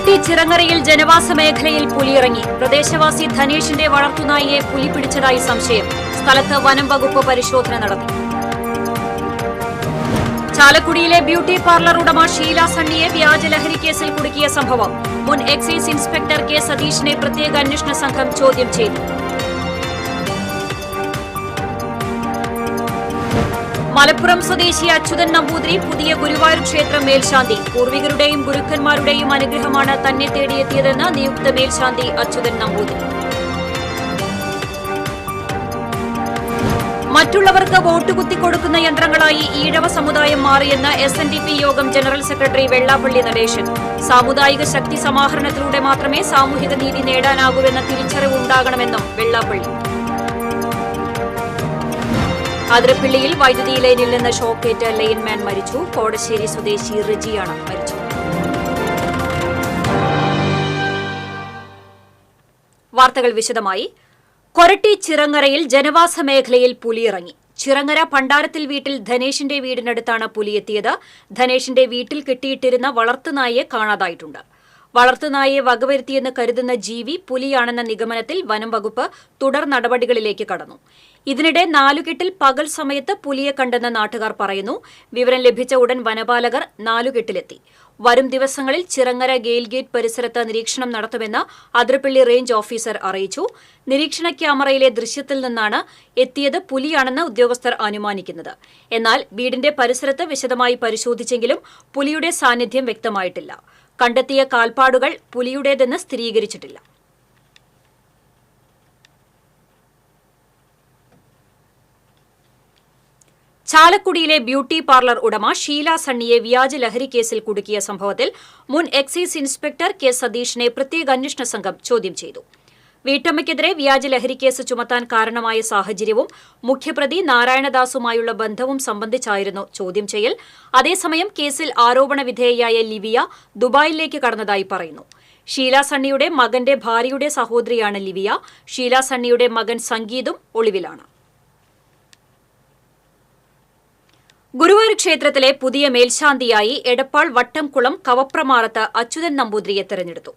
കൊരട്ടി ചിറങ്ങരയിൽ ജനവാസ മേഖലയിൽ പുലിയിറങ്ങി. പ്രദേശവാസി ധനേഷിന്റെ വളർത്തുനായിയെ പുലി പിടിച്ചതായി സംശയം. സ്ഥലത്ത് വനം വകുപ്പ് പരിശോധന നടത്തി. ചാലക്കുടിയിലെ ബ്യൂട്ടി പാർലർ ഉടമ ഷീല സണ്ണിയെ വ്യാജ ലഹരി കേസിൽ കുടുക്കിയ സംഭവം. മുൻ എക്സൈസ് ഇൻസ്പെക്ടർ കെ സതീഷിനെ പ്രത്യേക അന്വേഷണ സംഘം ചോദ്യം ചെയ്തു. മലപ്പുറം സ്വദേശി അച്യുതൻ നമ്പൂതിരി പുതിയ ഗുരുവായൂർ ക്ഷേത്രം മേൽശാന്തി. പൂർവികരുടെയും ഗുരുക്കന്മാരുടെയും അനുഗ്രഹമാണ് തന്നെ തേടിയെത്തിയതെന്ന് നിയുക്ത മേൽശാന്തി അച്യുതൻ നമ്പൂതിരി. മറ്റുള്ളവർക്ക് വോട്ട് കുത്തിക്കൊടുക്കുന്ന യന്ത്രങ്ങളായി ഈഴവ സമുദായം മാറിയെന്ന് SNDP യോഗം ജനറൽ സെക്രട്ടറി വെള്ളാപ്പള്ളി നടേശൻ. സാമുദായിക ശക്തി സമാഹരണത്തിലൂടെ മാത്രമേ സാമൂഹിക നീതി നേടാനാകൂവെന്ന തിരിച്ചറിവ് ഉണ്ടാകണമെന്നും വെള്ളാപ്പള്ളി. അതിരപ്പിള്ളിയിൽ വൈദ്യുതി ലൈനിൽ നിന്ന് ഷോക്കേറ്റ് ലൈൻമാൻ മരിച്ചു. കോടശ്ശേരി സ്വദേശി റിജിയാണ് മരിച്ചത്. വാർത്തകൾ വിശദമായി. കൊരട്ടി ചിറങ്ങരയിൽ ജനവാസ മേഖലയിൽ പുലിയിറങ്ങി. ചിറങ്ങര പണ്ടാരത്തിൽ വീട്ടിൽ ധനേഷിന്റെ വീടിനടുത്താണ് പുലിയെത്തിയത്. ധനേഷിന്റെ വീട്ടിൽ കെട്ടിയിട്ടിരുന്ന വളർത്തുനായയെ കാണാതായിട്ടുണ്ട്. വളർത്തുനായയെ വകവരുത്തിയെന്ന് കരുതുന്ന ജീവി പുലിയാണെന്ന നിഗമനത്തിൽ വനം വകുപ്പ് തുടർ നടപടികളിലേക്ക് കടന്നു. ഇതിനിടെ നാലുകെട്ടിൽ പകൽ സമയത്ത് പുലിയെ കണ്ടെന്ന് നാട്ടുകാർ പറയുന്നു. വിവരം ലഭിച്ച ഉടൻ വനപാലകർ നാലുകെട്ടിലെത്തി. വരും ദിവസങ്ങളിൽ ചിറങ്ങര ഗെയിൽഗേറ്റ് പരിസരത്ത് നിരീക്ഷണം നടത്തുമെന്ന് അതിരപ്പള്ളി റേഞ്ച് ഓഫീസർ അറിയിച്ചു. നിരീക്ഷണ ക്യാമറയിലെ ദൃശ്യത്തിൽ നിന്നാണ് എത്തിയത് പുലിയാണെന്ന് ഉദ്യോഗസ്ഥർ അനുമാനിക്കുന്നത്. എന്നാൽ വീടിന്റെ പരിസരത്ത് വിശദമായി പരിശോധിച്ചെങ്കിലും പുലിയുടെ സാന്നിധ്യം വ്യക്തമായിട്ടില്ല. കണ്ടെത്തിയ കാൽപ്പാടുകൾ പുലിയുടേതെന്ന് സ്ഥിരീകരിച്ചിട്ടില്ല. ചാലക്കുടിയിലെ ബ്യൂട്ടി പാർലർ ഉടമ ഷീല സണ്ണിയെ വ്യാജ ലഹരി കേസിൽ കുടുക്കിയ സംഭവത്തിൽ മുൻ എക്സൈസ് ഇൻസ്പെക്ടർ കെ സതീഷിനെ പ്രത്യേക അന്വേഷണ സംഘം ചോദ്യം ചെയ്തു. വീട്ടമ്മയ്ക്കെതിരെ വ്യാജ ലഹരി കേസ് ചുമത്താൻ കാരണമായ സാഹചര്യവും മുഖ്യപ്രതി നാരായണദാസുമായുള്ള ബന്ധവും സംബന്ധിച്ചായിരുന്നു ചോദ്യം ചെയ്യൽ. അതേസമയം കേസിൽ ആരോപണ വിധേയയായ ലിവിയ ദുബായിലേക്ക് കടന്നതായി പറയുന്നു. ഷീല സണ്ണിയുടെ മകന്റെ ഭാര്യയുടെ സഹോദരിയാണ് ലിവിയ. ഷീല സണ്ണിയുടെ മകൻ സംഗീതും ഒളിവിലാണ്. ഗുരുവായൂർ ക്ഷേത്രത്തിലെ പുതിയ മേൽശാന്തിയായി എടപ്പാൾ വട്ടംകുളം കവപ്രമാറത്ത് അച്യുതൻ നമ്പൂതിരിയെ തെരഞ്ഞെടുത്തു.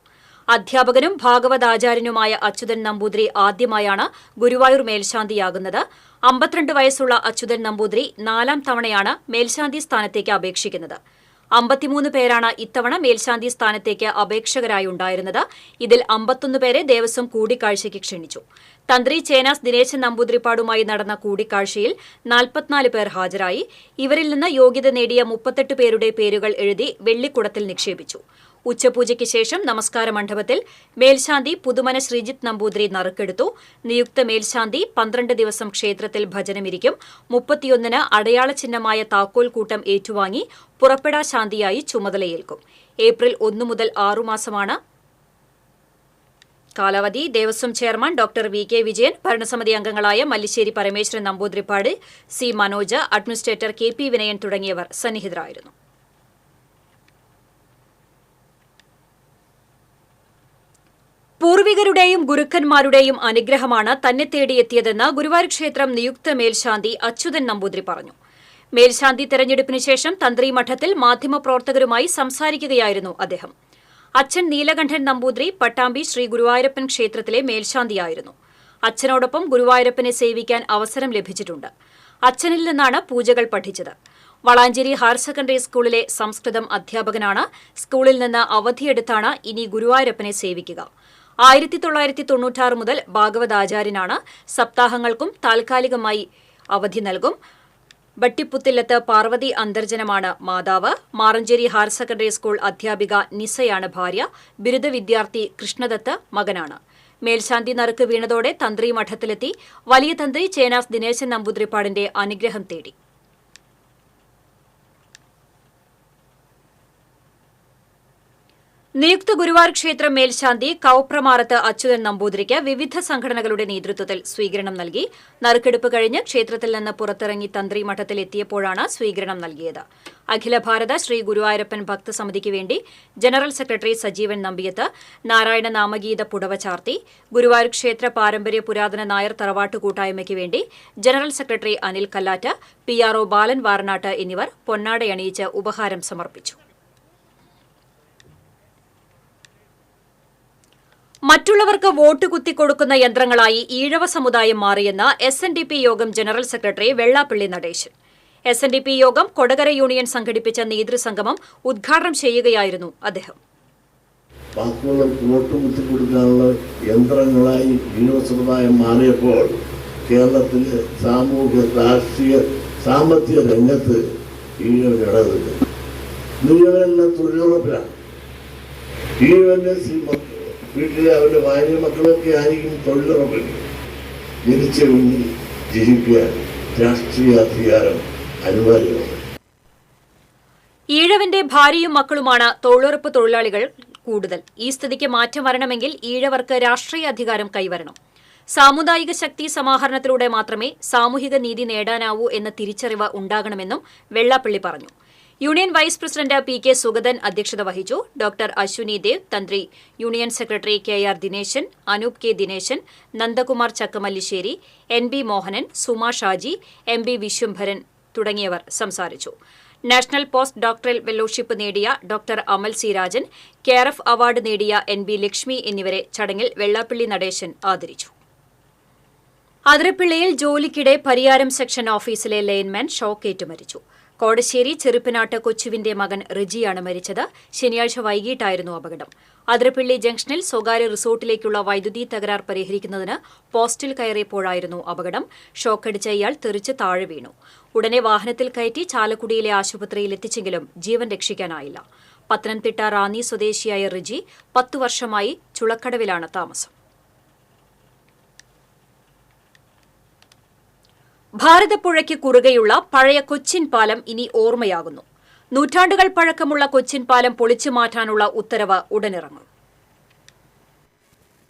അധ്യാപകനും ഭാഗവതാചാര്യനുമായ അച്യുതൻ നമ്പൂതിരി ആദ്യമായാണ് ഗുരുവായൂർ മേൽശാന്തിയാകുന്നത്. 52 വയസ്സുള്ള അച്യുതൻ നമ്പൂതിരി 4ാം തവണയാണ് മേൽശാന്തി സ്ഥാനത്തേക്ക് അപേക്ഷിക്കുന്നത്. 53 പേരാണ് ഇത്തവണ മേൽശാന്തി സ്ഥാനത്തേക്ക് അപേക്ഷകരായി ഉണ്ടായിരുന്നത്. ഇതിൽ 51 പേരെ ദേവസ്വം കൂടിക്കാഴ്ചയ്ക്ക് ക്ഷണിച്ചു. തന്ത്രി ചേനാസ് ദിനേശൻ നമ്പൂതിരിപ്പാടുമായി നടന്ന കൂടിക്കാഴ്ചയിൽ 44 പേർ ഹാജരായി. ഇവരിൽ നിന്ന് യോഗ്യത നേടിയ 38 പേരുടെ പേരുകൾ എഴുതി വെള്ളിക്കുടത്തിൽ നിക്ഷേപിച്ചു. ഉച്ചപൂജയ്ക്ക് ശേഷം നമസ്കാര മണ്ഡപത്തിൽ മേൽശാന്തി പുതുമന ശ്രീജിത്ത് നമ്പൂതിരി നറുക്കെടുത്തു. നിയുക്ത മേൽശാന്തി 12 ദിവസം ക്ഷേത്രത്തിൽ ഭജനമിരിക്കും. 31-ന് അടയാള ചിഹ്നമായ താക്കോൽ കൂട്ടം ഏറ്റുവാങ്ങി പുറപ്പെടാ ശാന്തിയായി ചുമതലയേൽക്കും. ഏപ്രിൽ 1 മുതൽ 6 മാസമാണ് കാലാവധി. Devaswom chairman doctor VK Vijayan, ഭരണസമിതി അംഗങ്ങളായ Mallissery Parameswaran Namboothiripad, C Manoj, administrator KP Vinayan തുടങ്ങിയവർ സന്നിഹിതരായിരുന്നു. പൂർവികരുടെയും ഗുരുക്കന്മാരുടെയും അനുഗ്രഹമാണ് തന്നെ തേടിയെത്തിയതെന്ന് ഗുരുവായൂർ ക്ഷേത്രം നിയുക്ത മേൽശാന്തി അച്യുതൻ നമ്പൂതിരി പറഞ്ഞു. മേൽശാന്തി തെരഞ്ഞെടുപ്പിന് ശേഷം തന്ത്രി മഠത്തിൽ മാധ്യമപ്രവർത്തകരുമായി സംസാരിക്കുകയായിരുന്നു അദ്ദേഹം. അച്ഛൻ നീലകണ്ഠൻ നമ്പൂതിരി പട്ടാമ്പി ശ്രീ ഗുരുവായൂരപ്പൻ ക്ഷേത്രത്തിലെ മേൽശാന്തിയായിരുന്നു. അച്ഛനോടൊപ്പം ഗുരുവായൂരപ്പനെ സേവിക്കാൻ അവസരം ലഭിച്ചിട്ടുണ്ട്. അച്ഛനിൽ നിന്നാണ് പൂജകൾ പഠിച്ചത്. വളാഞ്ചേരി ഹയർ സെക്കൻഡറി സ്കൂളിലെ സംസ്കൃതം അധ്യാപകനാണ്. സ്കൂളിൽ നിന്ന് അവധിയെടുത്താണ് ഇനി ഗുരുവായൂരപ്പനെ സേവിക്കുക. 1996 മുതൽ ഭാഗവതാചാര്യനാണ്. സപ്താഹങ്ങൾക്കും താൽക്കാലികമായി അവധി നൽകും. ബട്ടിപ്പുത്തില്ലത്ത് പാർവതി അന്തർജനമാണ് മാതാവ്. മാറഞ്ചേരി ഹയർ സെക്കൻഡറി സ്കൂൾ അധ്യാപിക നിസയാണ് ഭാര്യ. ബിരുദ വിദ്യാർത്ഥി കൃഷ്ണദത്ത് മകനാണ്. മേൽശാന്തി നറുക്ക് വീണതോടെ തന്ത്രി മഠത്തിലെത്തി വലിയ തന്ത്രി ചേനാസ് ദിനേശൻ നമ്പൂതിരിപ്പാടിന്റെ അനുഗ്രഹം തേടി. നിയുക്ത ഗുരുവായൂർ ക്ഷേത്രം മേൽശാന്തി കവപ്രമാറത്ത് അച്യുതൻ നമ്പൂതിരിക്ക് വിവിധ സംഘടനകളുടെ നേതൃത്വത്തിൽ സ്വീകരണം നൽകി. നറുക്കെടുപ്പ് കഴിഞ്ഞ് ക്ഷേത്രത്തിൽ നിന്ന് പുറത്തിറങ്ങി തന്ത്രി മഠത്തിൽ എത്തിയപ്പോഴാണ് സ്വീകരണം നൽകിയത്. അഖില ഭാരത ശ്രീ ഗുരുവായൂരപ്പൻ ഭക്തസമിതിക്ക് വേണ്ടി ജനറൽ സെക്രട്ടറി സജീവൻ നമ്പിയത്ത് നാരായണ നാമഗീത പുടവ ചാർത്തി. ഗുരുവായൂർ ക്ഷേത്ര പാരമ്പര്യ പുരാതന നായർ തറവാട്ട് കൂട്ടായ്മയ്ക്ക് വേണ്ടി general secretary Anil Kallatt, PRO ബാലൻ വാരനാട്ട് എന്നിവർ പൊന്നാടയണിയിച്ച് ഉപഹാരം സമർപ്പിച്ചു. മറ്റുള്ളവർക്ക് വോട്ട് കുത്തിക്കൊടുക്കുന്ന യന്ത്രങ്ങളായി ഈഴവ സമുദായം മാറിയെന്ന് SNDP യോഗം general secretary Vellappally Natesan. SNDP യോഗം കൊടകര യൂണിയൻ സംഘടിപ്പിച്ച നേതൃസംഗമം ഉദ്ഘാടനം ചെയ്യുകയായിരുന്നു അദ്ദേഹം. ബാക്കിയുള്ളവർക്ക് വോട്ട് കുത്തിക്കൊടുക്കാനുള്ള യന്ത്രങ്ങളായി ഈഴവ സമുദായം മാറിയപ്പോൾ കേരളത്തിലെ സാമൂഹ്യ, രാഷ്ട്രീയ, സാമ്പത്തിക രംഗത്ത് ഈഴവനിടതില്ല. ഈഴവനെല്ലാം തൊഴിലുറപ്പിലാണ്. ഈഴവന്റെ വീട്ടിലെ അവരുടെ ഭാര്യ മക്കളൊക്കെ ആയിരിക്കും തൊഴിലുറപ്പിൽ. ജനിച്ച വീട്ടിൽ ജീവിക്കാൻ രാഷ്ട്രീയ അധികാരം അനിവാര്യമാണ്. ഈഴവന്റെ ഭാര്യയും മക്കളുമാണ് തൊഴിലുറപ്പ് തൊഴിലാളികൾ കൂടുതൽ. ഈ സ്ഥിതിക്ക് മാറ്റം വരണമെങ്കിൽ ഈഴവർക്ക് രാഷ്ട്രീയ അധികാരം കൈവരണം. സാമുദായിക ശക്തി സമാഹരണത്തിലൂടെ മാത്രമേ സാമൂഹിക നീതി നേടാനാവൂ എന്ന തിരിച്ചറിവ് ഉണ്ടാകണമെന്നും വെള്ളാപ്പള്ളി പറഞ്ഞു. Union vice president PK Sugathan അധ്യക്ഷത വഹിച്ചു. ഡോക്ടർ അശ്വിനി ദേവ്, തന്ത്രി union secretary KR Dineshan, Anoop K Dineshan, Nandakumar Chakkamallissery, NB Mohanan, Suma Shaji, MB Viswambharan തുടങ്ങിയവർ സംസാരിച്ചു. നാഷണൽ പോസ്റ്റ് ഡോക്ടറൽ ഫെലോഷിപ്പ് നേടിയ doctor Amal C Rajan, KRF award നേടിയ NB ലക്ഷ്മി എന്നിവരെ ചടങ്ങിൽ വെള്ളാപ്പള്ളി നടേശൻ ആദരിച്ചു. അതിരപ്പിള്ളിയിൽ ജോലിക്കിടെ പരിയാരം സെക്ഷൻ ഓഫീസിലെ ലൈൻമാൻ ഷോക്കേറ്റ് മരിച്ചു. കോടശ്ശേരി ചെറുപ്പനാട്ട് കൊച്ചുവിന്റെ മകൻ റിജിയാണ് മരിച്ചത്. ശനിയാഴ്ച വൈകിട്ടായിരുന്നു അപകടം. അതിരപ്പിള്ളി ജംഗ്ഷനിൽ സ്വകാര്യ റിസോർട്ടിലേക്കുള്ള വൈദ്യുതി തകരാർ പരിഹരിക്കുന്നതിന് പോസ്റ്റിൽ കയറിയപ്പോഴായിരുന്നു അപകടം. ഷോക്കടിച്ച ഇയാൾ തെറിച്ച് താഴെ വീണു. ഉടനെ വാഹനത്തിൽ കയറ്റി ചാലക്കുടിയിലെ ആശുപത്രിയിൽ എത്തിച്ചെങ്കിലും ജീവൻ രക്ഷിക്കാനായില്ല. പത്തനംതിട്ട റാന്നി സ്വദേശിയായ റിജി 10 വർഷമായി ചുളക്കടവിലാണ് താമസം. ഭാരതപ്പുഴയ്ക്ക് കുറുകെയുള്ള പഴയ കൊച്ചിൻ പാലം ഇനി ഓർമ്മയാകുന്നു. നൂറ്റാണ്ടുകൾ പഴക്കമുള്ള കൊച്ചിൻ പാലം പൊളിച്ചു മാറ്റാനുള്ള ഉത്തരവ് ഉടനിറങ്ങും.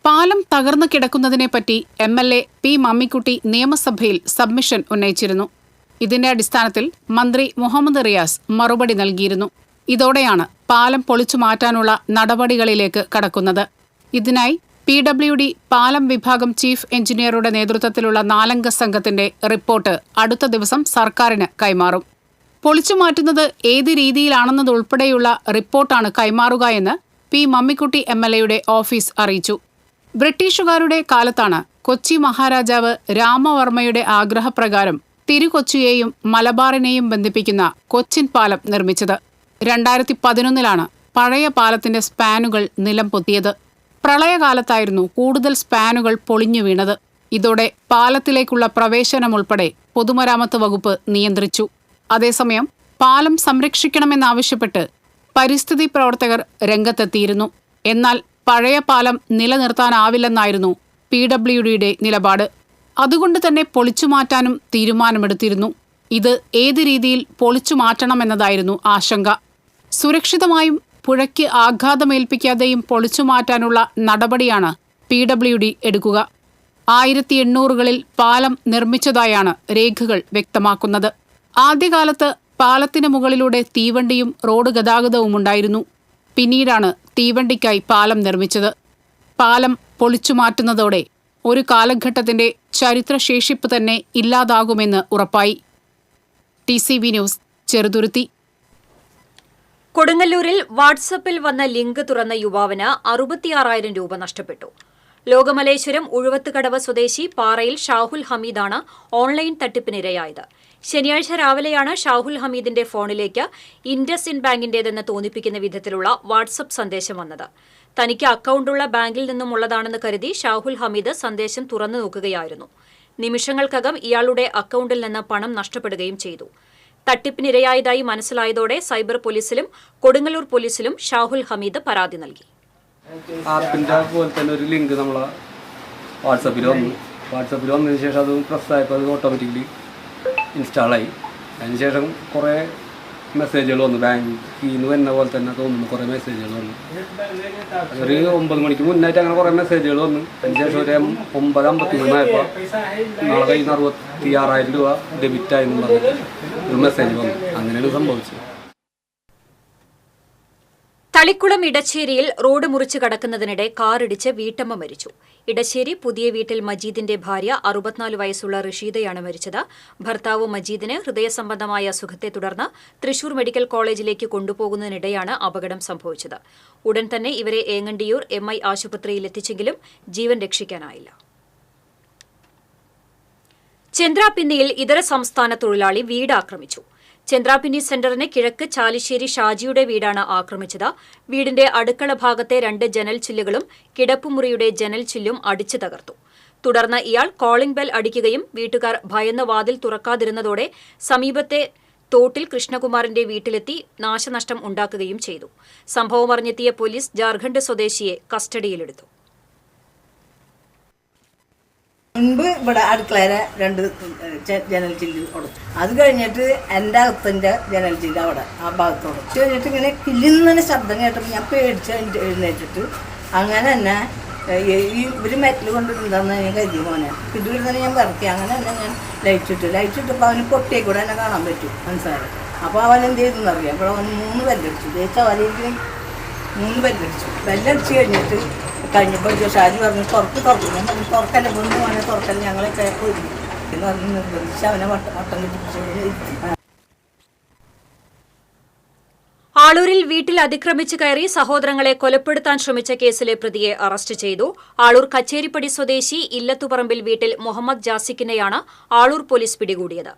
പാലം തകർന്നു കിടക്കുന്നതിനെപ്പറ്റി MLA P മമ്മിക്കുട്ടി നിയമസഭയിൽ സബ്മിഷൻ ഉന്നയിച്ചിരുന്നു. ഇതിന്റെ അടിസ്ഥാനത്തിൽ മന്ത്രി മുഹമ്മദ് റിയാസ് മറുപടി നൽകിയിരുന്നു. ഇതോടെയാണ് പാലം പൊളിച്ചു മാറ്റാനുള്ള നടപടികളിലേക്ക് കടക്കുന്നത്. ഇതിനായി PWD പാലം വിഭാഗം ചീഫ് എഞ്ചിനീയറുടെ നേതൃത്വത്തിലുള്ള 4 അംഗ സംഘത്തിന്റെ റിപ്പോർട്ട് അടുത്ത ദിവസം സർക്കാരിന് കൈമാറും. പൊളിച്ചു മാറ്റുന്നത് ഏത് രീതിയിലാണെന്നതുൾപ്പെടെയുള്ള റിപ്പോർട്ടാണ് കൈമാറുക എന്ന് P മമ്മിക്കുട്ടി MLAയുടെ ഓഫീസ് അറിയിച്ചു. ബ്രിട്ടീഷുകാരുടെ കാലത്താണ് കൊച്ചി മഹാരാജാവ് രാമവർമ്മയുടെ ആഗ്രഹപ്രകാരം തിരുകൊച്ചിയെയും മലബാറിനെയും ബന്ധിപ്പിക്കുന്ന കൊച്ചിൻ പാലം നിർമ്മിച്ചത്. 2011 പഴയ പാലത്തിന്റെ സ്പാനുകൾ നിലം പൊത്തിയത്. പ്രളയകാലത്തായിരുന്നു കൂടുതൽ സ്പാനുകൾ പൊളിഞ്ഞു വീണത്. ഇതോടെ പാലത്തിലേക്കുള്ള പ്രവേശനമുൾപ്പെടെ പൊതുമരാമത്ത് വകുപ്പ് നിയന്ത്രിച്ചു. അതേസമയം പാലം സംരക്ഷിക്കണമെന്നാവശ്യപ്പെട്ട് പരിസ്ഥിതി പ്രവർത്തകർ രംഗത്തെത്തിയിരുന്നു. എന്നാൽ പഴയ പാലം നിലനിർത്താനാവില്ലെന്നായിരുന്നു PWDയുടെ നിലപാട്. അതുകൊണ്ട് തന്നെ പൊളിച്ചുമാറ്റാനും തീരുമാനമെടുത്തിരുന്നു. ഇത് ഏത് രീതിയിൽ പൊളിച്ചു മാറ്റണമെന്നതായിരുന്നു ആശങ്ക. സുരക്ഷിതമായും പുഴയ്ക്ക് ആഘാതമേൽപ്പിക്കാതെയും പൊളിച്ചുമാറ്റാനുള്ള നടപടിയാണ് PWD എടുക്കുക. 1800കളിൽ പാലം നിർമ്മിച്ചതായാണ് രേഖകൾ വ്യക്തമാക്കുന്നത്. ആദ്യകാലത്ത് പാലത്തിന് മുകളിലൂടെ തീവണ്ടിയും റോഡ് ഗതാഗതവുമുണ്ടായിരുന്നു. പിന്നീടാണ് തീവണ്ടിക്കായി പാലം നിർമ്മിച്ചത്. പാലം പൊളിച്ചുമാറ്റുന്നതോടെ ഒരു കാലഘട്ടത്തിന്റെ ചരിത്രശേഷിപ്പ് തന്നെ ഇല്ലാതാകുമെന്ന് ഉറപ്പായി. TCV news, Cheruthuruthy. കൊടുങ്ങല്ലൂരിൽ വാട്സപ്പിൽ വന്ന ലിങ്ക് തുറന്ന യുവാവിന് 66,000 രൂപ നഷ്ടപ്പെട്ടു. ലോകമലേശ്വരം ഉഴുവത്തുകടവ് സ്വദേശി പാറയിൽ ഷാഹുൽ ഹമീദാണ് ഓൺലൈൻ തട്ടിപ്പിനിരയായത്. ശനിയാഴ്ച രാവിലെയാണ് ഷാഹുൽ ഹമീദിന്റെ ഫോണിലേക്ക് ഇൻഡസ്ഇൻഡ് ബാങ്കിന്റേതെന്ന് തോന്നിപ്പിക്കുന്ന വിധത്തിലുള്ള വാട്സപ്പ് സന്ദേശം വന്നത്. തനിക്ക് അക്കൌണ്ടുള്ള ബാങ്കിൽ നിന്നുമുള്ളതാണെന്ന് കരുതി ഷാഹുൽ ഹമീദ് സന്ദേശം തുറന്നു നോക്കുകയായിരുന്നു. നിമിഷങ്ങൾക്കകം ഇയാളുടെ അക്കൌണ്ടിൽ നിന്ന് പണം നഷ്ടപ്പെടുകയും ചെയ്തു. തട്ടിപ്പിനിരയായതായി മനസ്സിലായതോടെ സൈബർ പോലീസിലും കൊടുങ്ങല്ലൂർ പോലീസിലും ഷാഹുൽ ഹമീദ് പരാതി നൽകി. ആപ്പിൻ്റെ പോലെ തന്നെ ഒരു ലിങ്ക് നമ്മളെ വാട്സപ്പിൽ വന്നതിന് ശേഷം അത് പ്രസ് ആയപ്പോൾ അത് ഓട്ടോമാറ്റിക്കലി ഇൻസ്റ്റാളായി. അതിനുശേഷം കുറേ മെസ്സേജുകൾ വന്നു. ബാങ്കിൽ നിന്ന് വരുന്ന പോലെ തന്നെ തോന്നുന്നു കുറേ മെസ്സേജുകൾ വന്നു. ഒരു 9 മണിക്ക് മുന്നായിട്ട് അങ്ങനെ കുറേ മെസ്സേജുകൾ വന്നു. അതിനുശേഷം ഒരു 9:53 ആയപ്പോൾ നാളെ കയ്യിൽ നിന്ന് 66,000 രൂപ ഡെബിറ്റായി എന്ന് പറഞ്ഞിട്ട് ഒരു മെസ്സേജ് വന്നു. അങ്ങനെയാണ് സംഭവിച്ചത്. തളിക്കുളം ഇടശ്ശേരിയിൽ റോഡ് മുറിച്ച് കടക്കുന്നതിനിടെ കാറിടിച്ച് വീട്ടമ്മ മരിച്ചു. ഇടശ്ശേരി പുതിയ വീട്ടിൽ മജീദിന്റെ ഭാര്യ 64 വയസ്സുള്ള റഷീദയാണ് മരിച്ചത്. ഭർത്താവ് മജീദിന് ഹൃദയസംബന്ധമായ അസുഖത്തെ തുടർന്ന് തൃശൂർ മെഡിക്കൽ കോളേജിലേക്ക് കൊണ്ടുപോകുന്നതിനിടെയാണ് അപകടം സംഭവിച്ചത്. ഉടൻ തന്നെ ഇവരെ ഏങ്ങണ്ടിയൂർ MI ആശുപത്രിയിൽ എത്തിച്ചെങ്കിലും ജീവൻ രക്ഷിക്കാനായില്ല. ചന്ദ്രാപിന്നിയിൽ ഇതര സംസ്ഥാന തൊഴിലാളി വീട് ആക്രമിച്ചു. ചന്ദ്രാപിന്നി സെന്ററിന് കിഴക്ക് ചാലിശ്ശേരി ഷാജിയുടെ വീടാണ് ആക്രമിച്ചത്. വീടിന്റെ അടുക്കള ഭാഗത്തെ 2 ജനൽ ചില്ലുകളും കിടപ്പുമുറിയുടെ ജനൽ ചില്ലും അടിച്ചു തകർത്തു. തുടർന്ന് ഇയാൾ കോളിംഗ് ബെൽ അടിക്കുകയും വീട്ടുകാർ ഭയന്ന് വാതിൽ തുറക്കാതിരുന്നതോടെ സമീപത്തെ തോട്ടിൽ കൃഷ്ണകുമാറിന്റെ വീട്ടിലെത്തി നാശനഷ്ടം ഉണ്ടാക്കുകയും ചെയ്തു. സംഭവം അറിഞ്ഞെത്തിയ പോലീസ് ജാർഖണ്ഡ് സ്വദേശിയെ കസ്റ്റഡിയിലെടുത്തു. മുൻപ് ഇവിടെ അടുക്കളയിലെ 2 ജനൽ ചില്ല് കൊടുത്തു. അത് കഴിഞ്ഞിട്ട് എൻ്റെ അകത്തിൻ്റെ ജനൽ ചില്ല് അവിടെ ആ ഭാഗത്ത് കൊടുത്തു. കഴിഞ്ഞിട്ട് ഇങ്ങനെ കില്ലുന്നതിന് ശബ്ദം കേട്ടപ്പോൾ ഞാൻ പേടിച്ച് എഴുന്നേറ്റിട്ട് അങ്ങനെ തന്നെ ഇവർ മെറ്റൽ കൊണ്ടിട്ടുണ്ടെന്ന് ഞാൻ കരുതി മോനെ കിട്ടുവിടുന്നതിന് ഞാൻ വിറക്കി. അങ്ങനെ തന്നെ ഞാൻ ലൈറ്റിട്ടപ്പോൾ അവന് പൊട്ടിയെ കൂടെ എന്നെ കാണാൻ പറ്റും മനസ്സിലായി. അപ്പോൾ അവൻ എന്ത് ചെയ്തെന്ന് അറിയാം. അപ്പോൾ അവന് 3 ബെല്ലടിച്ചു. ചവലയിൽ 3 ബെല്ലടിച്ചു. ബെല്ലടിച്ച് കഴിഞ്ഞപ്പോൾ ഷാജി പറഞ്ഞു തുറക്കും. ഞാൻ പറഞ്ഞു തുറക്കല്ല കൊണ്ട് മോനെ തുറക്കല്ല ഞങ്ങളെ പോയിരുന്നു എന്ന് പറഞ്ഞ് നിർബന്ധിച്ച് അവനെ വട്ടം കിട്ടിപ്പിടിച്ചു. ആളൂരിൽ വീട്ടിൽ അതിക്രമിച്ച് കയറി സഹോദരങ്ങളെ കൊലപ്പെടുത്താൻ ശ്രമിച്ച കേസിലെ പ്രതിയെ അറസ്റ്റ് ചെയ്തു. ആളൂർ കച്ചേരിപ്പടി സ്വദേശി ഇല്ലത്തുപറമ്പിൽ വീട്ടിൽ മുഹമ്മദ് ജാസിക്കിനെയാണ് ആളൂർ പോലീസ് പിടികൂടിയത്.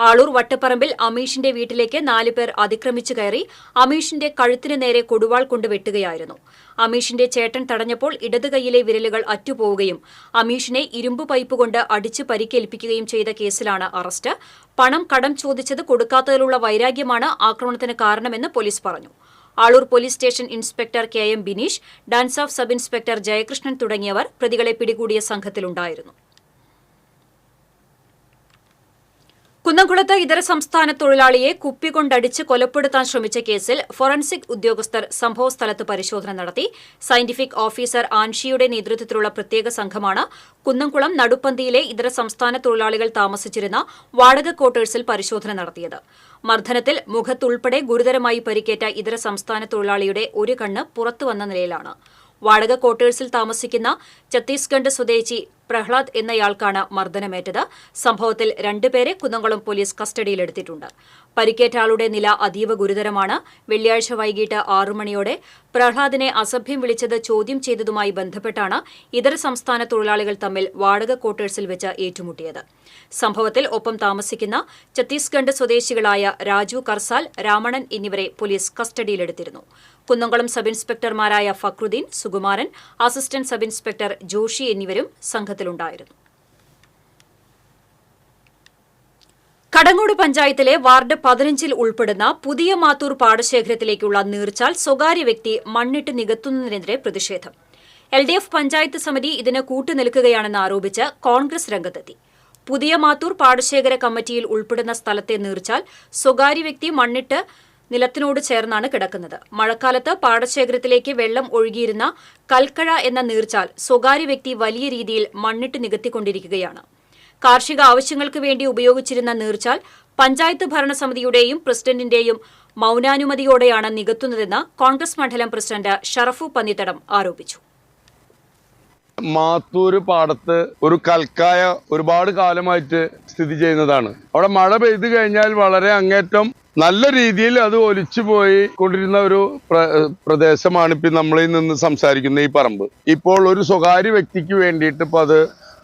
ആളൂർ വട്ടപ്പറമ്പിൽ അമീഷിന്റെ വീട്ടിലേക്ക് 4 പേർ അതിക്രമിച്ചു കയറി അമീഷിന്റെ കഴുത്തിന് നേരെ കൊടുവാൾ കൊണ്ട് വെട്ടുകയായിരുന്നു. അമീഷിന്റെ ചേട്ടൻ തടഞ്ഞപ്പോൾ ഇടത് കൈയിലെ വിരലുകൾ അറ്റുപോവുകയും അമീഷിനെ ഇരുമ്പ് പൈപ്പ് കൊണ്ട് അടിച്ച് പരിക്കേൽപ്പിക്കുകയും ചെയ്ത കേസിലാണ് അറസ്റ്റ്. പണം കടം ചോദിച്ചത് കൊടുക്കാത്തതിലുള്ള വൈരാഗ്യമാണ് ആക്രമണത്തിന് കാരണമെന്ന് പോലീസ് പറഞ്ഞു. Aloor police station inspector KM Bineesh, dance of sub inspector Jayakrishnan തുടങ്ങിയവർ പ്രതികളെ പിടികൂടിയ സംഘത്തിലുണ്ടായിരുന്നു. കുന്നംകുളത്ത് ഇതര സംസ്ഥാന തൊഴിലാളിയെ കുപ്പികൊണ്ടടിച്ച് കൊലപ്പെടുത്താൻ ശ്രമിച്ച കേസിൽ ഫോറൻസിക് ഉദ്യോഗസ്ഥർ സംഭവസ്ഥലത്ത് പരിശോധന നടത്തി. സയന്റിഫിക് ഓഫീസർ ആൻഷിയുടെ നേതൃത്വത്തിലുള്ള പ്രത്യേക സംഘമാണ് കുന്നംകുളം നടുപ്പന്തിയിലെ ഇതര സംസ്ഥാന തൊഴിലാളികൾ താമസിച്ചിരുന്ന വാടക ക്വാർട്ടേഴ്സിൽ പരിശോധന നടത്തിയത്. മർദ്ദനത്തിൽ മുഖത്തുൾപ്പെടെ ഗുരുതരമായി പരിക്കേറ്റ ഇതര സംസ്ഥാന തൊഴിലാളിയുടെ ഒരു കണ്ണ് പുറത്തുവന്ന നിലയിലാണ്. വാടക ക്വാർട്ടേഴ്സിൽ താമസിക്കുന്ന ഛത്തീസ്ഗഡ് സ്വദേശി പ്രഹ്ലാദ് എന്നയാൾക്കാണ് മർദ്ദനമേറ്റത്. സംഭവത്തിൽ 2 പേരെ കുന്നംകുളം പോലീസ് കസ്റ്റഡിയിലെടുത്തിട്ടുണ്ട്. പരിക്കേറ്റ ആളുടെ നില അതീവ ഗുരുതരമാണ്. വെള്ളിയാഴ്ച വൈകിട്ട് 6 മണിയോടെ പ്രഹ്ലാദിനെ അസഭ്യം വിളിച്ചത് ചോദ്യം ചെയ്തതുമായി ബന്ധപ്പെട്ടാണ് ഇതര സംസ്ഥാന തൊഴിലാളികൾ തമ്മിൽ വാടക ക്വാർട്ടേഴ്സിൽ വെച്ച് ഏറ്റുമുട്ടിയത്. സംഭവത്തിൽ ഒപ്പം താമസിക്കുന്ന ഛത്തീസ്ഗഡ് സ്വദേശികളായ രാജു കർസാൽ, രാമണൻ എന്നിവരെ പോലീസ് കസ്റ്റഡിയിലെടുത്തിരുന്നു. കുന്നംകുളം സബ് ഇൻസ്പെക്ടർമാരായ Fakhruddin, Sukumaran, assistant sub inspector Joshi എന്നിവരും സംഘത്തിലുണ്ടായിരുന്നു. കടങ്ങോട് പഞ്ചായത്തിലെ വാർഡ് 15-ൽ ഉൾപ്പെടുന്ന പുതിയ മാത്തൂർ പാടശേഖരത്തിലേക്കുള്ള നീർച്ചാൽ സ്വകാര്യ വ്യക്തി മണ്ണിട്ട് നികത്തുന്നതിനെതിരെ പ്രതിഷേധം. LDF പഞ്ചായത്ത് സമിതി ഇതിന് കൂട്ടുനിൽക്കുകയാണെന്ന് ആരോപിച്ച് കോൺഗ്രസ് രംഗത്തെത്തി. പുതിയ മാത്തൂർ പാടശേഖര കമ്മിറ്റിയിൽ ഉൾപ്പെടുന്ന സ്ഥലത്തെ നീർച്ചാൽ സ്വകാര്യ വ്യക്തി മണ്ണിട്ട് നിലത്തിനോട് ചേർന്നാണ് കിടക്കുന്നത്. മഴക്കാലത്ത് പാടശേഖരത്തിലേക്ക് വെള്ളം ഒഴുകിയിരുന്ന കൽക്കഴ എന്ന നീർച്ചാൽ സ്വകാര്യ വ്യക്തി വലിയ രീതിയിൽ മണ്ണിട്ട് നികത്തിക്കൊണ്ടിരിക്കുകയാണ്. കാർഷിക ആവശ്യങ്ങൾക്ക് വേണ്ടി ഉപയോഗിച്ചിരുന്ന നീർച്ചാൽ പഞ്ചായത്ത് ഭരണസമിതിയുടെയും പ്രസിഡന്റിന്റെയും മൌനാനുമതിയോടെയാണ് നികത്തുന്നതെന്ന് കോൺഗ്രസ് മണ്ഡലം പ്രസിഡന്റ് ഷറഫു പന്നിത്തടം ആരോപിച്ചു. മാത്തൂര് പാടത്ത് ഒരു കൽക്കായ ഒരുപാട് കാലമായിട്ട് സ്ഥിതി ചെയ്യുന്നതാണ്. അവിടെ മഴ പെയ്തു കഴിഞ്ഞാൽ വളരെ അങ്ങേറ്റം നല്ല രീതിയിൽ അത് ഒലിച്ചു പോയി കൊണ്ടിരുന്ന ഒരു പ്രദേശമാണ് ഇപ്പം നമ്മളിൽ നിന്ന് സംസാരിക്കുന്ന ഈ പറമ്പ്. ഇപ്പോൾ ഒരു സ്വകാര്യ വ്യക്തിക്ക് വേണ്ടിയിട്ട് ഇപ്പം അത്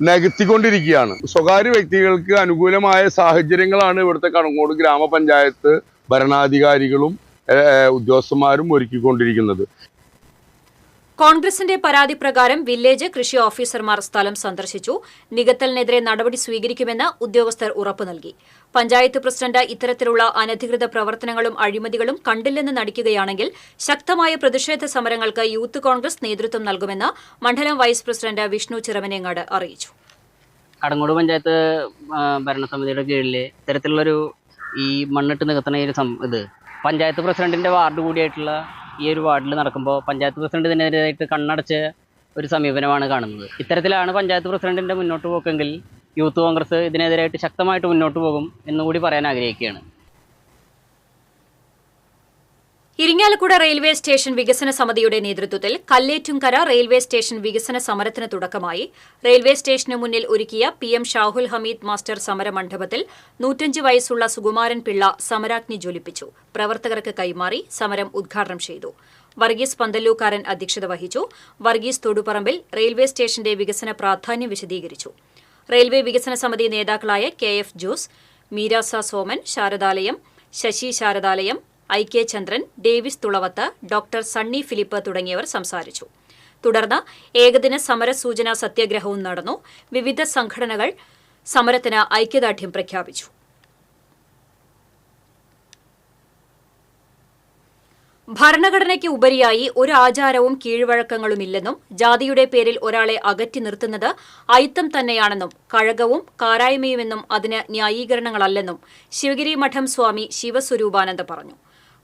നികത്തിക്കൊണ്ടിരിക്കുകയാണ്. സ്വകാര്യ വ്യക്തികൾക്ക് അനുകൂലമായ സാഹചര്യങ്ങളാണ് ഇവിടുത്തെ കടങ്ങോട് ഗ്രാമപഞ്ചായത്ത് ഭരണാധികാരികളും ഉദ്യോഗസ്ഥന്മാരും ഒരുക്കിക്കൊണ്ടിരിക്കുന്നത്. കോൺഗ്രസിന്റെ പരാതി പ്രകാരം വില്ലേജ് കൃഷി ഓഫീസർമാർ സ്ഥലം സന്ദർശിച്ചു. നികത്തലിനെതിരെ നടപടി സ്വീകരിക്കുമെന്ന് ഉദ്യോഗസ്ഥർ ഉറപ്പു നൽകി. പഞ്ചായത്ത് പ്രസിഡന്റ് ഇത്തരത്തിലുള്ള അനധികൃത പ്രവർത്തനങ്ങളും അഴിമതികളും കണ്ടില്ലെന്ന് നടിക്കുകയാണെങ്കിൽ ശക്തമായ പ്രതിഷേധ സമരങ്ങൾക്ക് യൂത്ത് കോൺഗ്രസ് നേതൃത്വം നൽകുമെന്ന് മണ്ഡലം വൈസ് പ്രസിഡന്റ് വിഷ്ണു ചിറമനേങ്ങാട് അറിയിച്ചു. കടങ്ങോട് പഞ്ചായത്ത് ഭരണസമിതിയുടെ കീഴിൽ ഇത്തരത്തിലുള്ളൊരു ഈ മണ്ണിട്ട് നികത്തുന്ന ഇത് പഞ്ചായത്ത് പ്രസിഡന്റിന്റെ വാർഡ് കൂടിയായിട്ടുള്ള ഈ ഒരു വാർഡിൽ നടക്കുമ്പോൾ പഞ്ചായത്ത് പ്രസിഡന്റ് ഇതിനെതിരായിട്ട് കണ്ണടച്ച ഒരു സമീപനമാണ് കാണുന്നത്. ഇത്തരത്തിലാണ് പഞ്ചായത്ത് പ്രസിഡന്റിന്റെ മുന്നോട്ട് പോക്കെങ്കിൽ യൂത്ത് കോൺഗ്രസ് ഇതിനെതിരായിട്ട് ശക്തമായിട്ട് മുന്നോട്ട് പോകും എന്നുകൂടി പറയാൻ ആഗ്രഹിക്കുകയാണ്. ഇരിങ്ങാലക്കുട റെയിൽവേ സ്റ്റേഷൻ വികസന സമിതിയുടെ നേതൃത്വത്തിൽ കല്ലേറ്റുംകര റെയിൽവേ സ്റ്റേഷൻ വികസന സമരത്തിന് തുടക്കമായി. റെയിൽവേ സ്റ്റേഷന് മുന്നിൽ ഒരുക്കിയ PM ഷാഹുൽ ഹമീദ് മാസ്റ്റർ സമരമണ്ഡപത്തിൽ 105 വയസ്സുള്ള സുകുമാരൻ പിള്ള സമരാഗ്നി ജ്വലിപ്പിച്ചു. പ്രവർത്തകർക്ക് കൈമാറി സമരം ഉദ്ഘാടനം ചെയ്തു. വർഗീസ് പന്തല്ലൂക്കാരൻ അധ്യക്ഷത വഹിച്ചു. വർഗീസ് തൊടുപറമ്പിൽ റെയിൽവേ സ്റ്റേഷന്റെ വികസന പ്രാധാന്യം വിശദീകരിച്ചു. റെയിൽവേ വികസന സമിതി നേതാക്കളായ KF ജോസ്, മീരാസ സോമൻ, ശാരദാലയം, ശശി ശാരദാലയം, IK ചന്ദ്രൻ, ഡേവിസ് തുളവത്ത്, ഡോക്ടർ സണ്ണി ഫിലിപ്പ് തുടങ്ങിയവർ സംസാരിച്ചു. തുടർന്ന് ഏകദിന സമരസൂചനാ സത്യാഗ്രഹവും നടന്നു. വിവിധ സംഘടനകൾ സമരത്തിന് ഐക്യദാർഢ്യം പ്രഖ്യാപിച്ചു. ഭരണഘടനയ്ക്ക് ഉപരിയായി ഒരു ആചാരവും കീഴ്വഴക്കങ്ങളുമില്ലെന്നും ജാതിയുടെ പേരിൽ ഒരാളെ അകറ്റി നിർത്തുന്നത് അയിത്തം തന്നെയാണെന്നും കഴകവും കാരായ്മയുമെന്നും അതിന് ന്യായീകരണങ്ങളല്ലെന്നും ശിവഗിരി മഠം സ്വാമി ശിവസ്വരൂപാനന്ദ പറഞ്ഞു.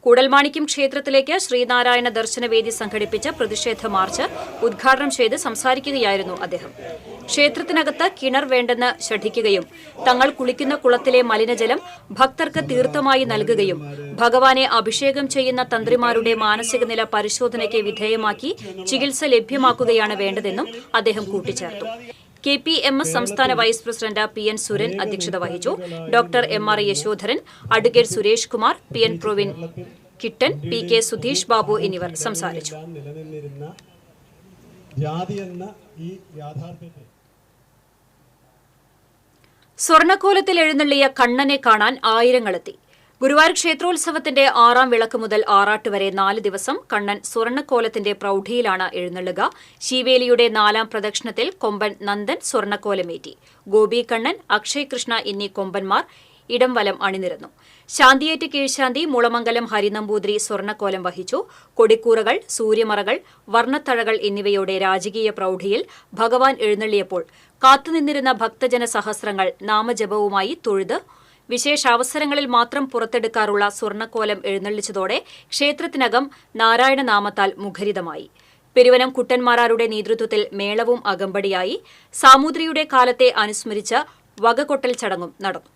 കൂടൽമാണിക്യം ക്ഷേത്രത്തിലേക്ക് ശ്രീനാരായണ ദർശനവേദി സംഘടിപ്പിച്ച പ്രതിഷേധ മാർച്ച് ഉദ്ഘാടനം ചെയ്ത് സംസാരിക്കുകയായിരുന്നു അദ്ദേഹം. ക്ഷേത്രത്തിനകത്ത് കിണർ വേണ്ടെന്ന് ശഠിക്കുകയും തങ്ങൾ കുളിക്കുന്ന കുളത്തിലെ മലിനജലം ഭക്തർക്ക് തീർത്ഥമായി നൽകുകയും ഭഗവാനെ അഭിഷേകം ചെയ്യുന്ന തന്ത്രിമാരുടെ മാനസിക നില പരിശോധനയ്ക്ക് വിധേയമാക്കി ചികിത്സ ലഭ്യമാക്കുകയാണ് വേണ്ടതെന്നും അദ്ദേഹം കൂട്ടിച്ചേർത്തു. KPMS സംസ്ഥാന വൈസ് പ്രസിഡന്റ് PN സുരൻ അധ്യക്ഷത വഹിച്ചു. Doctor MR Yashodharan, advocate Suresh Kumar, PN Praveen Kittan, PK Sudheesh Babu എന്നിവർ സംസാരിച്ചു. സ്വർണ്ണക്കോലത്തിൽ എഴുന്നള്ളിയ കണ്ണനെ കാണാൻ ആയിരങ്ങളെത്തി. ഗുരുവായൂർ ക്ഷേത്രോത്സവത്തിന്റെ 6ാം വിളക്ക് മുതൽ ആറാട്ട് വരെ 4 ദിവസം കണ്ണൻ സ്വർണ്ണക്കോലത്തിന്റെ പ്രൌഢിയിലാണ് എഴുന്നള്ളുക. ശീവേലിയുടെ 4ാം പ്രദക്ഷിണത്തിൽ കൊമ്പൻ നന്ദൻ സ്വർണ്ണക്കോലമേറ്റി. ഗോപി കണ്ണൻ, അക്ഷയ് കൃഷ്ണ എന്നീ കൊമ്പന്മാർ ഇടം വലം അണിനിരന്നു. ശാന്തിയേറ്റ് കീഴ്ശാന്തി മുളമംഗലം ഹരിനമ്പൂതിരി സ്വർണ്ണക്കോലം വഹിച്ചു. കൊടിക്കൂറകൾ, സൂര്യമറകൾ, വർണ്ണത്തഴകൾ എന്നിവയോടെ രാജകീയ പ്രൌഢിയിൽ ഭഗവാൻ എഴുന്നള്ളിയപ്പോൾ കാത്തുനിന്നിരുന്ന ഭക്തജന സഹസ്രങ്ങൾ നാമജപവുമായി തൊഴുത് വിശേഷാവസരങ്ങളിൽ മാത്രം പുറത്തെടുക്കാറുള്ള സ്വർണ്ണക്കോലം എഴുന്നള്ളിച്ചതോടെ ക്ഷേത്രത്തിനകം നാരായണനാമത്താൽ മുഖരിതമായി. പെരുവനം കുട്ടന്മാരാരുടെ നേതൃത്വത്തിൽ മേളവും അകമ്പടിയായി. സാമൂതിരിയുടെ കാലത്തെ അനുസ്മരിച്ച വകകൊട്ടൽ ചടങ്ങും നടന്നു.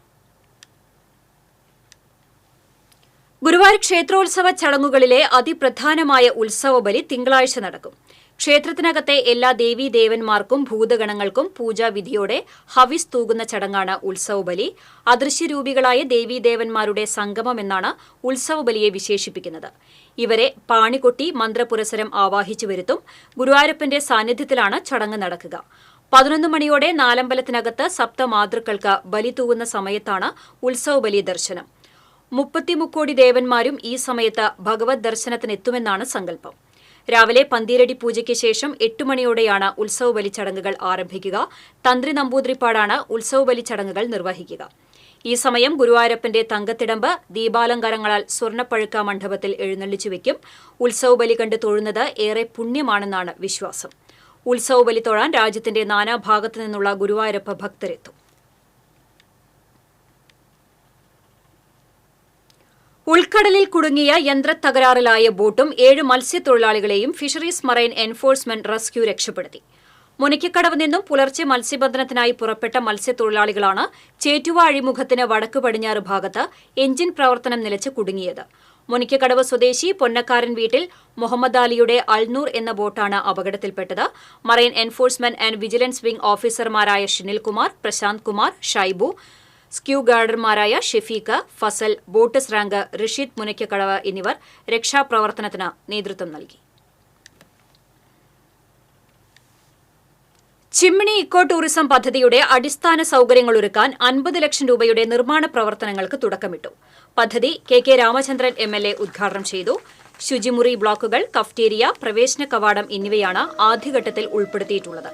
ഗുരുവായൂർ ക്ഷേത്രോത്സവ ചടങ്ങുകളിലെ അതിപ്രധാനമായ ഉത്സവബലി തിങ്കളാഴ്ച നടക്കും. ക്ഷേത്രത്തിനകത്തെ എല്ലാ ദേവീദേവന്മാർക്കും ഭൂതഗണങ്ങൾക്കും പൂജാവിധിയോടെ ഹവിസ് തൂകുന്ന ചടങ്ങാണ് ഉത്സവബലി. അദൃശ്യരൂപികളായ ദേവീദേവന്മാരുടെ സംഗമമെന്നാണ് ഉത്സവബലിയെ വിശേഷിപ്പിക്കുന്നത്. ഇവരെ പാണികൊട്ടി മന്ത്രപുരസരം ആവാഹിച്ചു വരുത്തും. ഗുരുവായൂരപ്പന്റെ സാന്നിധ്യത്തിലാണ് ചടങ്ങ് നടക്കുക. 11 മണിയോടെ നാലമ്പലത്തിനകത്ത് സപ്തമാതൃക്കൾക്ക് ബലി തൂകുന്ന സമയത്താണ് ഉത്സവബലി ദർശനം. 30 കോടി ദേവന്മാരും ഈ സമയത്ത് ഭഗവത് ദർശനത്തിനെത്തുമെന്നാണ് സങ്കല്പം. രാവിലെ പന്തീരടി പൂജയ്ക്ക് ശേഷം 8 മണിയോടെയാണ് ഉത്സവബലി ചടങ്ങുകൾ ആരംഭിക്കുക. തന്ത്രി നമ്പൂതിരിപ്പാടാണ് ഉത്സവബലി ചടങ്ങുകൾ നിർവഹിക്കുക. ഈ സമയം ഗുരുവായൂരപ്പന്റെ തങ്കത്തിടമ്പ് ദീപാലങ്കാരങ്ങളാൽ സ്വർണ്ണപ്പഴുക്ക മണ്ഡപത്തിൽ എഴുന്നള്ളിച്ചു വയ്ക്കും. ഉത്സവബലി കണ്ട് തൊഴുന്നത് ഏറെ പുണ്യമാണെന്നാണ് വിശ്വാസം. ഉത്സവബലി തൊഴാൻ രാജ്യത്തിന്റെ നാനാഭാഗത്തു നിന്നുള്ള ഗുരുവായൂരപ്പ ഭക്തരെത്തും. ഉൾക്കടലിൽ കുടുങ്ങിയ യന്ത്രത്തകരാറിലായ ബോട്ടും 7 മത്സ്യത്തൊഴിലാളികളെയും ഫിഷറീസ് മറൈൻ എൻഫോഴ്സ്മെന്റ് റെസ്ക്യൂ രക്ഷപ്പെടുത്തി. മുനിക്കക്കടവ് നിന്നും പുലർച്ചെ മത്സ്യബന്ധനത്തിനായി പുറപ്പെട്ട മത്സ്യത്തൊഴിലാളികളാണ് ചേറ്റുവ അഴിമുഖത്തിന് വടക്ക് പടിഞ്ഞാറ് ഭാഗത്ത് എഞ്ചിൻ പ്രവർത്തനം നിലച്ച് കുടുങ്ങിയത്. മുനിക്കക്കടവ് സ്വദേശി പൊന്നക്കാരൻ വീട്ടിൽ മുഹമ്മദ് അലിയുടെ അൽനൂർ എന്ന ബോട്ടാണ് അപകടത്തിൽപ്പെട്ടത്. Marine enforcement and vigilance wing ഓഫീസർമാരായ ഷിനിൽകുമാർ, പ്രശാന്ത് കുമാർ, ഷൈബു, സ്ക്യൂ ഗാർഡർമാരായ ഷെഫീഖ്, ഫസൽ, ബോട്ടസ് റാങ്ക്, ഋഷിദ് മുനയ്ക്കക്കടവ് എന്നിവർ രക്ഷാപ്രവർത്തനത്തിന് നേതൃത്വം നൽകി. ചിമ്മിണി ഇക്കോ ടൂറിസം പദ്ധതിയുടെ അടിസ്ഥാന സൌകര്യങ്ങളൊരുക്കാൻ 50 ലക്ഷം രൂപയുടെ നിർമ്മാണ പ്രവർത്തനങ്ങൾക്ക് തുടക്കമിട്ടു. പദ്ധതി KK രാമചന്ദ്രൻ MLA ഉദ്ഘാടനം ചെയ്തു. ശുചിമുറി ബ്ലോക്കുകൾ, കഫ്റ്റേരിയ, പ്രവേശന കവാടം എന്നിവയാണ് ആദ്യഘട്ടത്തിൽ ഉൾപ്പെടുത്തിയിട്ടുള്ളത്.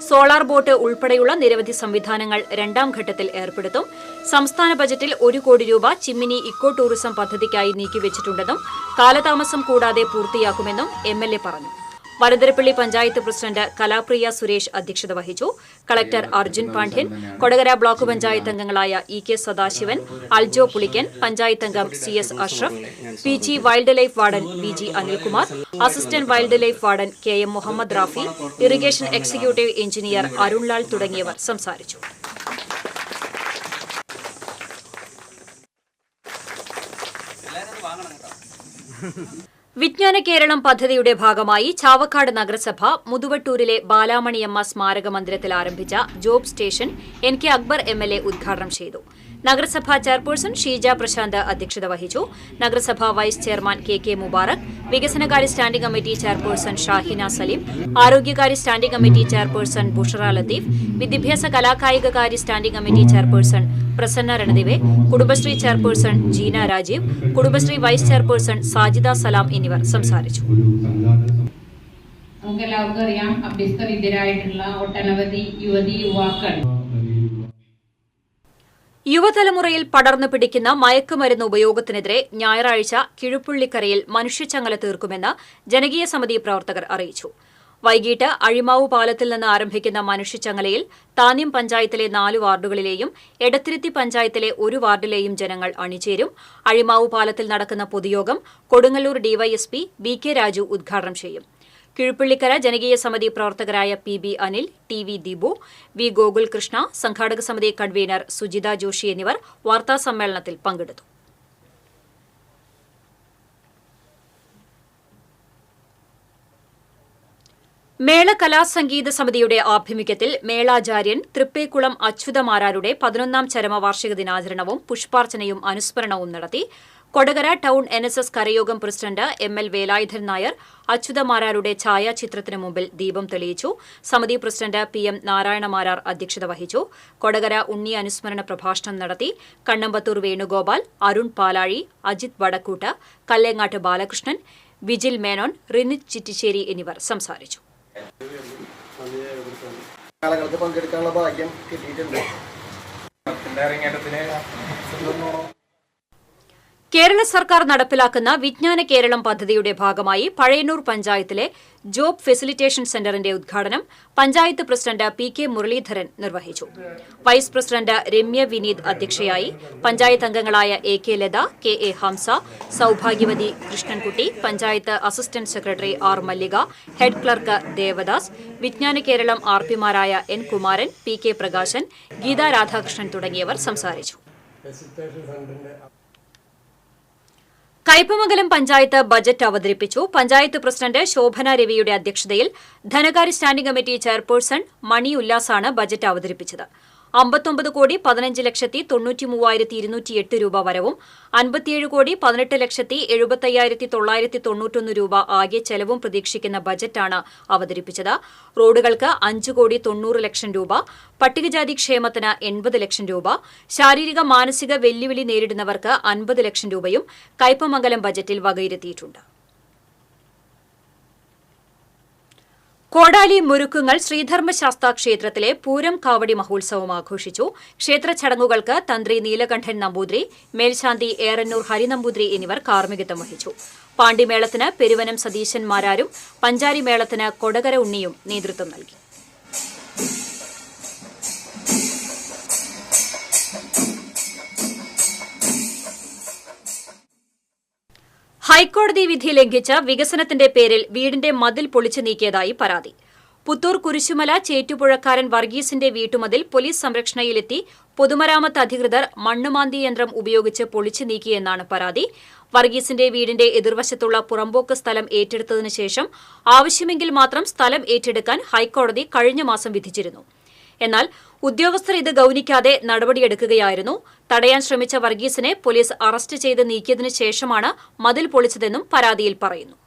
സോളാർ ബോട്ട് ഉൾപ്പെടെയുള്ള നിരവധി സംവിധാനങ്ങൾ 2ാം ഘട്ടത്തിൽ ഏർപ്പെടുത്തും. സംസ്ഥാന ബജറ്റിൽ 1 കോടി രൂപ ചിമ്മിനി ഇക്കോ ടൂറിസം പദ്ധതിക്കായി നീക്കിവച്ചിട്ടുണ്ടെന്നും കാലതാമസം കൂടാതെ പൂർത്തിയാക്കുമെന്നും MLA പറഞ്ഞു. വരദരപ്പള്ളി പഞ്ചായത്ത് പ്രസിഡന്റ് കലാപ്രിയ സുരേഷ് അധ്യക്ഷത വഹിച്ചു. കളക്ടർ അർജുൻ പാണ്ഡ്യൻ, കൊടകര ബ്ലോക്ക് പഞ്ചായത്ത് അംഗങ്ങളായ EK സദാശിവൻ, അൽജോ പുളിക്കൻ, പഞ്ചായത്ത് അംഗം CS Ashraf, PG wild life warden VG Anilkumar, assistant wild life warden KM Muhammad Rafi, irrigation executive engineer Arunlal തുടങ്ങിയവർ സംസാരിച്ചു. വിജ്ഞാന കേരളം പദ്ധതിയുടെ ഭാഗമായി ചാവക്കാട് നഗരസഭ മുതുവട്ടൂരിലെ ബാലാമണിയമ്മ സ്മാരക മന്ദിരത്തിൽ ആരംഭിച്ച job station NK Akbar MLA ഉദ്ഘാടനം ചെയ്തു. നഗരസഭാ ചെയർപേഴ്സൺ ഷീജ പ്രശാന്ത് അധ്യക്ഷത വഹിച്ചു. നഗരസഭാ വൈസ് ചെയർമാൻ KK മുബാറക്, വികസനകാര്യ standing committee chairperson Shahina Saleem, ആരോഗ്യകാര്യ standing committee chairperson Bushra Latheef, വിദ്യാഭ്യാസ കലാകായികകാര്യ standing committee chairperson Prasanna Ranadive, Kudumbashree chairperson Jeena Rajeev, Kudumbashree vice chairperson Sajida Salam എന്നിവർ സംസാരിച്ചു. നമുക്കെല്ലാവർക്കും അറിയാം, അഭ്യസ്തവിദ്യരായിട്ടുള്ള ഒട്ടനവധി യുവാക്കൾ യുവതലമുറയിൽ പടർന്നു പിടിക്കുന്ന മയക്കുമരുന്ന് ഉപയോഗത്തിനെതിരെ ഞായറാഴ്ച കിഴുപ്പുള്ളിക്കരയിൽ മനുഷ്യച്ചങ്ങല തീർക്കുമെന്ന് ജനകീയ സമിതി പ്രവർത്തകർ അറിയിച്ചു. വൈകിട്ട് അഴിമാവു പാലത്തിൽ നിന്ന് ആരംഭിക്കുന്ന മനുഷ്യച്ചങ്ങലയിൽ താന്യം പഞ്ചായത്തിലെ 4 വാർഡുകളിലെയും എടത്തിരുത്തി പഞ്ചായത്തിലെ 1 വാർഡിലെയും ജനങ്ങൾ അണിചേരും. അഴിമാവു പാലത്തിൽ നടക്കുന്ന പൊതുയോഗം കൊടുങ്ങല്ലൂർ DYSP BK രാജു ഉദ്ഘാടനം ചെയ്യും. കിഴുപ്പള്ളിക്കര ജനകീയ സമിതി പ്രവർത്തകരായ PB Anil, TV Deepu, V Gokulkrishna, സംഘാടക സമിതി കൺവീനർ സുജിത ജോഷി എന്നിവർ വാർത്താസമ്മേളനത്തിൽ പങ്കെടുത്തു. മേള കലാസംഗീത സമിതിയുടെ ആഭിമുഖ്യത്തിൽ മേളാചാര്യൻ തൃപ്പേക്കുളം അച്യുതമാരാരുടെ 11ാം ചരമവാർഷിക ദിനാചരണവും പുഷ്പാർച്ചനയും അനുസ്മരണവും നടത്തി. കൊടകര ടൗൺ NSS കരയോഗം പ്രസിഡന്റ് ML വേലായുധൻ നായർ അച്യുതമാരാരുടെ ഛായാചിത്രത്തിന് മുമ്പിൽ ദീപം തെളിയിച്ചു. സമിതി പ്രസിഡന്റ് PM നാരായണമാരാർ അധ്യക്ഷത വഹിച്ചു. കൊടകര ഉണ്ണി അനുസ്മരണ പ്രഭാഷണം നടത്തി. കണ്ണമ്പത്തൂർ വേണുഗോപാൽ, അരുൺ പാലാഴി, അജിത് വടക്കൂട്ട്, കല്ലേങ്ങാട്ട് ബാലകൃഷ്ണൻ, വിജിൽ മേനോൻ, റിനിത് ചിറ്റിശ്ശേരി എന്നിവർ സംസാരിച്ചു. ആളുകൾക്ക് പങ്കെടുക്കാനുള്ള ഭാഗ്യം കിട്ടിയിട്ടുണ്ട്. കേരള സർക്കാർ നടപ്പിലാക്കുന്ന വിജ്ഞാന കേരളം പദ്ധതിയുടെ ഭാഗമായി പഴയന്നൂർ പഞ്ചായത്തിലെ ജോബ് ഫെസിലിറ്റേഷൻ സെന്ററിന്റെ ഉദ്ഘാടനം പഞ്ചായത്ത് പ്രസിഡന്റ് PK മുരളീധരൻ നിർവഹിച്ചു. വൈസ് പ്രസിഡന്റ് രമ്യ വിനീത് അധ്യക്ഷയായി. പഞ്ചായത്ത് അംഗങ്ങളായ AK Latha, KA Hamsa, Saubhagyavathi Krishnankutty, panchayat assistant secretary R Mallika, head clerk Devadas, Vijnana Keralam RPമാരായ N Kumaran, PK Prakashan, Gita Radhakrishnan തുടങ്ങിയവർ സംസാരിച്ചു. കയ്പമംഗലം പഞ്ചായത്ത് ബജറ്റ് അവതരിപ്പിച്ചു. പഞ്ചായത്ത് പ്രസിഡന്റ് ശോഭന രവിയുടെ അധ്യക്ഷതയിൽ ധനകാര്യ സ്റ്റാൻഡിംഗ് കമ്മിറ്റി ചെയർപേഴ്സൺ മണി ഉല്ലാസാണ് ബജറ്റ് അവതരിപ്പിച്ചത്. 59,93,208 രൂപ വരവും 57,18,75,991 രൂപ ആകെ ചെലവും പ്രതീക്ഷിക്കുന്ന ബജറ്റാണ് അവതരിപ്പിച്ചത്. റോഡുകൾക്ക് 5,90,00,000 രൂപ, പട്ടികജാതി ക്ഷേമത്തിന് 80 ലക്ഷം രൂപ, ശാരീരിക മാനസിക വെല്ലുവിളി നേരിടുന്നവർക്ക് 50 ലക്ഷം രൂപയും കയ്പമംഗലം ബജറ്റിൽ വകയിരുത്തിയിട്ടുണ്ട്. കോടാലി മുരുക്കുങ്ങൽ ശ്രീധർമ്മശാസ്താ ക്ഷേത്രത്തിലെ പൂരം കാവടി മഹോത്സവം ആഘോഷിച്ചു. ക്ഷേത്ര ചടങ്ങുകൾക്ക് തന്ത്രി നീലകണ്ഠൻ നമ്പൂതിരി, മേൽശാന്തി ഏറന്നൂർ ഹരിനമ്പൂതിരി എന്നിവർ കാർമ്മികത്വം വഹിച്ചു. പാണ്ടിമേളത്തിന് പെരുവനം സതീശന്മാരാരും പഞ്ചാരി മേളത്തിന് കൊടകര ഉണ്ണിയും നേതൃത്വം നൽകി. ഹൈക്കോടതി വിധി ലംഘിച്ച് വികസനത്തിന്റെ പേരിൽ വീടിന്റെ മതിൽ പൊളിച്ചു നീക്കിയതായി പരാതി. പുത്തൂർ കുരിശുമല ചേറ്റുപുഴക്കാരൻ വർഗീസിന്റെ വീട്ടുമതിൽ പോലീസ് സംരക്ഷണയിലെത്തി പൊതുമരാമത്ത് അധികൃതർ മണ്ണുമാന്തി യന്ത്രം ഉപയോഗിച്ച് പൊളിച്ചു നീക്കിയെന്നാണ് പരാതി. വർഗീസിന്റെ വീടിന്റെ എതിർവശത്തുള്ള പുറമ്പോക്ക് സ്ഥലം ഏറ്റെടുത്തതിനു ശേഷം ആവശ്യമെങ്കിൽ മാത്രം സ്ഥലം ഏറ്റെടുക്കാൻ ഹൈക്കോടതി കഴിഞ്ഞ മാസം വിധിച്ചിരുന്നു. എന്നാൽ ഉദ്യോഗസ്ഥർ ഇത് ഗൌനിക്കാതെ നടപടിയെടുക്കുകയായിരുന്നു. തടയാൻ ശ്രമിച്ച വർഗീസിനെ പോലീസ് അറസ്റ്റ് ചെയ്ത് നീക്കിയതിനു ശേഷമാണ് മതിൽ പൊളിച്ചതെന്നും പരാതിയിൽ പറയുന്നു.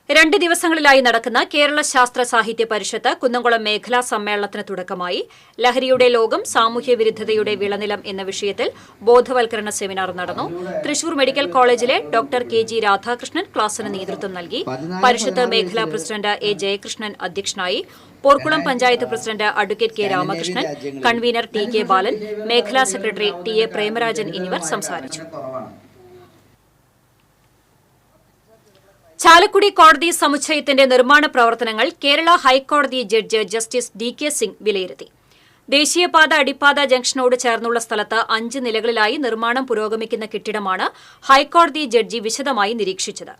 2 ദിവസങ്ങളിലായി നടക്കുന്ന കേരള ശാസ്ത്ര സാഹിത്യ പരിഷത്ത് കുന്നംകുളം മേഖലാ സമ്മേളനത്തിന് തുടക്കമായി. ലഹരിയുടെ ലോകം, സാമൂഹ്യ വിരുദ്ധതയുടെ വിളനിലം എന്ന വിഷയത്തിൽ ബോധവൽക്കരണ സെമിനാർ നടന്നു. തൃശൂർ മെഡിക്കൽ കോളേജിലെ ഡോക്ടർ KG രാധാകൃഷ്ണൻ ക്ലാസിന് നേതൃത്വം നൽകി. പരിഷത്ത് മേഖലാ പ്രസിഡന്റ് A ജയകൃഷ്ണൻ അധ്യക്ഷനായി. Porkulam panchayat president advocate K Ramakrishnan, convener TK ബാലൻ, മേഖലാ സെക്രട്ടറി TA പ്രേമരാജൻ എന്നിവർ സംസാരിച്ചു. ചാലക്കുടി കോടതി സമുച്ചയത്തിന്റെ നിർമ്മാണ പ്രവർത്തനങ്ങൾ കേരള ഹൈക്കോടതി ജഡ്ജ് ജസ്റ്റിസ് DK സിംഗ് വിലയിരുത്തി. ദേശീയപാത അടിപ്പാത ജംഗ്ഷനോട് ചേർന്നുള്ള സ്ഥലത്ത് 5 നിലകളിലായി നിർമ്മാണം പുരോഗമിക്കുന്ന കെട്ടിടമാണ് ഹൈക്കോടതി ജഡ്ജി വിശദമായി നിരീക്ഷിച്ചത്.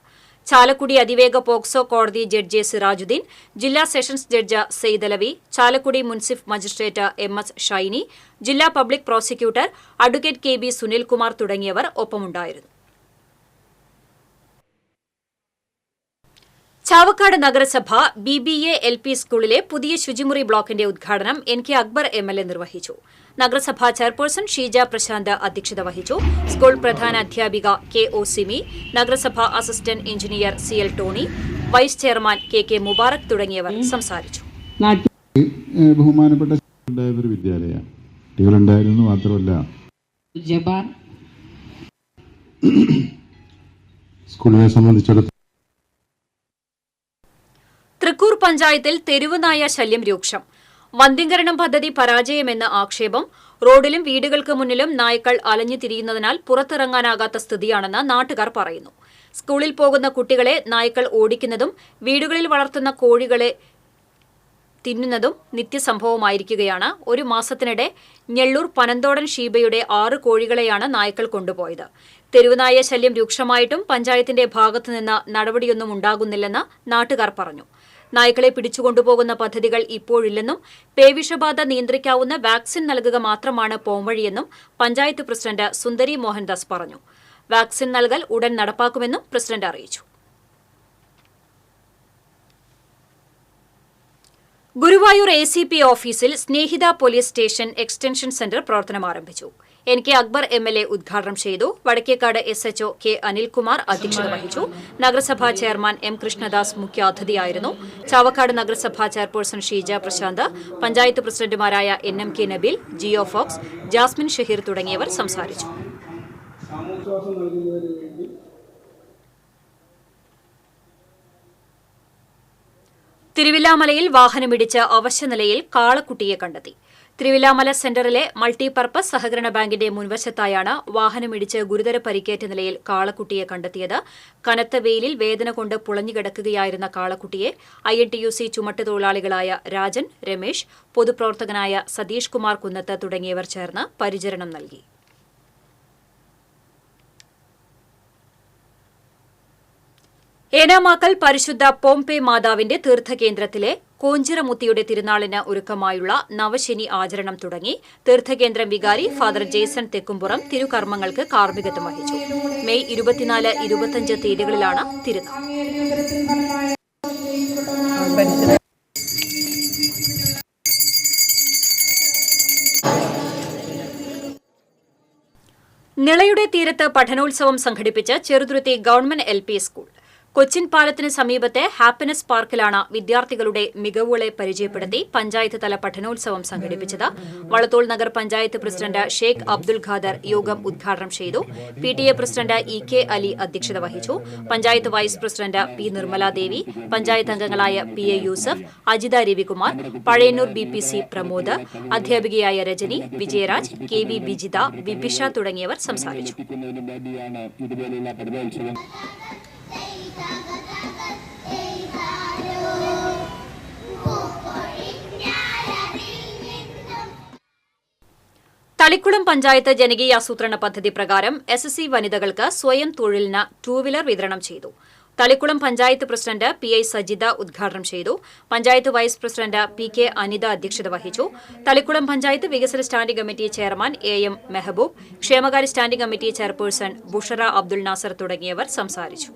ചാലക്കുടി അതിവേഗ പോക്സോ കോടതി ജഡ്ജി സിറാജുദ്ദീൻ, ജില്ലാ സെഷൻസ് ജഡ്ജ് സെയ്ദലവി, ചാലക്കുടി മുൻസിഫ് മജിസ്ട്രേറ്റ് MS ഷൈനി, ജില്ലാ public prosecutor advocate KB Sunilkumar തുടങ്ങിയവർ ഒപ്പമുണ്ടായിരുന്നു. ചാവക്കാട് നഗരസഭ BBA LP സ്കൂളിലെ പുതിയ ശുചിമുറി ബ്ലോക്കിന്റെ ഉദ്ഘാടനം NK അക്ബർ MLA നിർവഹിച്ചു. നഗരസഭാ ചെയർപേഴ്സൺ ഷീജ പ്രശാന്ത് അധ്യക്ഷത വഹിച്ചു. സ്കൂൾ പ്രധാന അധ്യാപിക KO സിമി, നഗരസഭാ assistant engineer CL Tony, vice chairman KK Mubarak തുടങ്ങിയവർ സംസാരിച്ചു. ബഹുമാനപ്പെട്ട വിദ്യാലയം കുട്ടികളുണ്ടായിരുന്നു മാത്രമല്ല സ്കൂളിനെ സംബന്ധിച്ചിടത്തോളം തൃക്കൂർ പഞ്ചായത്തിൽ തെരുവുനായ ശല്യം രൂക്ഷം. വന്ധ്യംകരണം പദ്ധതി പരാജയമെന്ന ആക്ഷേപം. റോഡിലും വീടുകൾക്ക് മുന്നിലും നായ്ക്കൾ അലഞ്ഞു തിരിയുന്നതിനാൽ പുറത്തിറങ്ങാനാകാത്ത സ്ഥിതിയാണെന്ന് നാട്ടുകാർ പറയുന്നു. സ്കൂളിൽ പോകുന്ന കുട്ടികളെ നായ്ക്കൾ ഓടിക്കുന്നതും വീടുകളിൽ വളർത്തുന്ന കോഴികളെ തിന്നുന്നതും നിത്യസംഭവമായിരിക്കുകയാണ്. ഒരു മാസത്തിനിടെ ഞെള്ളൂർ പനന്തോടൻ ഷീബയുടെ 6 കോഴികളെയാണ് നായ്ക്കൾ കൊണ്ടുപോയത്. തെരുവുനായ ശല്യം രൂക്ഷമായിട്ടും പഞ്ചായത്തിന്റെ ഭാഗത്തുനിന്ന് നടപടിയൊന്നും ഉണ്ടാകുന്നില്ലെന്ന് നാട്ടുകാർ പറഞ്ഞു. നായ്ക്കളെ പിടിച്ചുകൊണ്ടുപോകുന്ന പദ്ധതികൾ ഇപ്പോഴില്ലെന്നും പേവിഷബാധ നിയന്ത്രിക്കാവുന്ന വാക്സിൻ നൽകുക മാത്രമാണ് പോംവഴിയെന്നും പഞ്ചായത്ത് പ്രസിഡന്റ് സുന്ദരി മോഹൻദാസ് പറഞ്ഞു. വാക്സിൻ നൽകൽ ഉടൻ നടപ്പാക്കുമെന്നും പ്രസിഡന്റ് അറിയിച്ചു. ഗുരുവായൂർ ACP ഓഫീസിൽ സ്നേഹിത പോലീസ് സ്റ്റേഷൻ എക്സ്റ്റൻഷൻ സെന്റർ പ്രവർത്തനം ആരംഭിച്ചു. NK അക്ബർ MLA ഉദ്ഘാടനം ചെയ്തു. വടക്കേക്കാട് SHO K അനിൽകുമാർ അധ്യക്ഷത വഹിച്ചു. നഗരസഭാ ചെയർമാൻ M കൃഷ്ണദാസ് മുഖ്യാതിഥിയായിരുന്നു. ചാവക്കാട് നഗരസഭാ ചെയർപേഴ്സൺ ഷീജ പ്രശാന്ത്, പഞ്ചായത്ത് പ്രസിഡന്റുമാരായ NMK നബീൽ, ജിയോ ഫോക്സ്, ജാസ്മിൻ ഷഹീർ തുടങ്ങിയവർ സംസാരിച്ചു. തിരുവില്ലാമലയിൽ വാഹനമിടിച്ച് അവശനിലയിൽ കാളക്കുട്ടിയെ കണ്ടെത്തി. തിരുവില്ലാമല സെന്ററിലെ മൾട്ടിപർപ്പസ് സഹകരണ ബാങ്കിന്റെ മുൻവശത്തായാണ് വാഹനമിടിച്ച് ഗുരുതര പരിക്കേറ്റ നിലയിൽ കാളക്കുട്ടിയെ കണ്ടെത്തിയത്. കനത്ത വെയിലിൽ വേദന കൊണ്ട് പുളഞ്ഞുകിടക്കുകയായിരുന്ന കാളക്കുട്ടിയെ INTUC ചുമട്ടുതൊഴിലാളികളായ രാജൻ, രമേശ്, പൊതുപ്രവർത്തകനായ സതീഷ് കുമാർ കുന്നത്ത് തുടങ്ങിയവർ ചേർന്ന് പരിചരണം നൽകി. ഏനാമാക്കൽ പരിശുദ്ധ പോംപെ മാതാവിന്റെ തീർത്ഥകേന്ദ്രത്തിലെ കോഞ്ചിറമുത്തിയുടെ തിരുനാളിന് ഒരുക്കമായുള്ള നവശനി ആചരണം തുടങ്ങി. തീർത്ഥകേന്ദ്രം വികാരി ഫാദർ ജേസൺ തെക്കുംപുറം തിരുകർമ്മങ്ങൾക്ക് കാർമ്മികത്വം വഹിച്ചു. മെയ് 24, 25 തീയതികളിലാണ് തിരുനാൾ. നിളയുടെ തീരത്ത് പഠനോത്സവം സംഘടിപ്പിച്ച് Cheruthuruthy government LP school. Cochin പാലത്തിന് സമീപത്തെ ഹാപ്പിനെസ് പാർക്കിലാണ് വിദ്യാർത്ഥികളുടെ മികവുകളെ പരിചയപ്പെടുത്തി പഞ്ചായത്ത് തല പഠനോത്സവം സംഘടിപ്പിച്ചത്. വളത്തോൾ നഗർ പഞ്ചായത്ത് പ്രസിഡന്റ് ഷെയ്ഖ് അബ്ദുൽ ഖാദർ യോഗം ഉദ്ഘാടനം ചെയ്തു. PTA പ്രസിഡന്റ് EK അലി അധ്യക്ഷത വഹിച്ചു. Panchayat vice president P Nirmaladevi, panchayat അംഗങ്ങളായ PA യൂസഫ്, അജിത രവികുമാർ, പഴയന്നൂർ BPC പ്രമോദ്, അധ്യാപികയായ രജനി, വിജയരാജ്, KV ബിജിത, വിഭിഷ തുടങ്ങിയവർ സംസാരിച്ചു. തളിക്കുളം പഞ്ചായത്ത് ജനകീയാസൂത്രണ പദ്ധതി പ്രകാരം SSC വനിതകൾക്ക് സ്വയം തൊഴിലിന് 2-വീലർ വിതരണം ചെയ്തു. തളിക്കുളം പഞ്ചായത്ത് പ്രസിഡന്റ് PI സജിത ഉദ്ഘാടനം ചെയ്തു. Panchayat vice president PK Anitha അധ്യക്ഷത വഹിച്ചു. തളിക്കുളം പഞ്ചായത്ത് വികസന standing committee chairman AM Mehaboob, ക്ഷേമകാര്യ standing committee chairperson Bushra Abdul Nasar തുടങ്ങിയവർ സംസാരിച്ചു.